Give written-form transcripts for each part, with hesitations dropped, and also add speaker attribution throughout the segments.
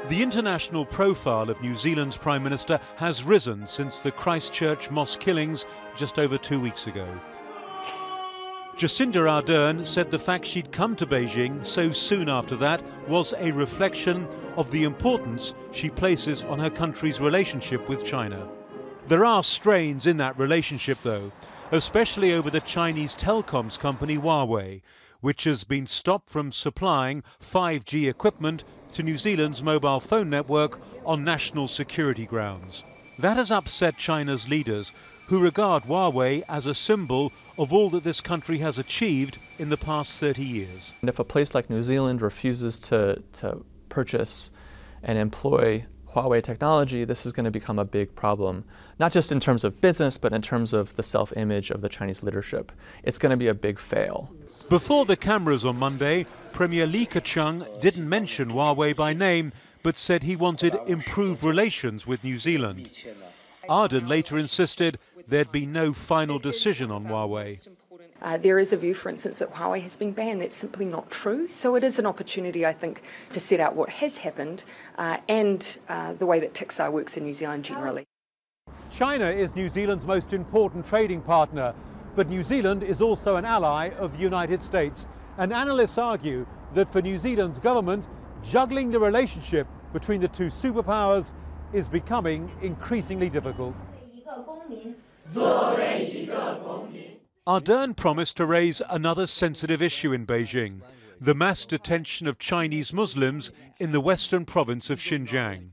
Speaker 1: The international profile of New Zealand's Prime Minister has risen since the Christchurch mosque killings just over 2 weeks ago. Jacinda Ardern said the fact she'd come to Beijing so soon after that was a reflection of the importance she places on her country's relationship with China. There are strains in that relationship, though, especially over the Chinese telecoms company Huawei, which has been stopped from supplying 5G equipment to New Zealand's mobile phone network on national security grounds. That has upset China's leaders, who regard Huawei as a symbol of all that this country has achieved in the past 30 years.
Speaker 2: And if a place like New Zealand refuses to purchase and employ Huawei technology, this is going to become a big problem, not just in terms of business, but in terms of the self-image of the Chinese leadership. It's going to be a big fail.
Speaker 1: Before the cameras on Monday, Premier Li Keqiang didn't mention Huawei by name, but said he wanted improved relations with New Zealand. Ardern later insisted there'd be no final decision on Huawei.
Speaker 3: There is a view, for instance, that Huawei has been banned. That's simply not true. So it is an opportunity, I think, to set out what has happened and the way that TIXA works in New Zealand generally.
Speaker 4: China is New Zealand's most important trading partner, but New Zealand is also an ally of the United States. And analysts argue that for New Zealand's government, juggling the relationship between the two superpowers is becoming increasingly difficult.
Speaker 1: Ardern promised to raise another sensitive issue in Beijing, the mass detention of Chinese Muslims in the western province of Xinjiang.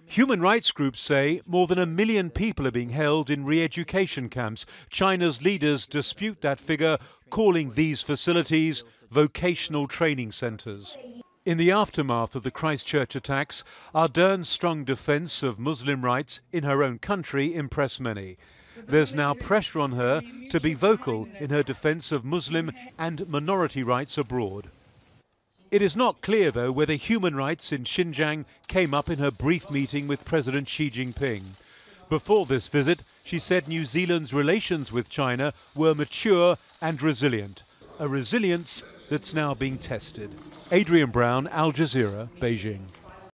Speaker 1: Human rights groups say more than 1 million people are being held in re-education camps. China's leaders dispute that figure, calling these facilities vocational training centres. In the aftermath of the Christchurch attacks, Ardern's strong defence of Muslim rights in her own country impressed many. There's now pressure on her to be vocal in her defence of Muslim and minority rights abroad. It is not clear, though, whether human rights in Xinjiang came up in her brief meeting with President Xi Jinping. Before this visit, she said New Zealand's relations with China were mature and resilient, a resilience that's now being tested. Adrian Brown, Al Jazeera, Beijing.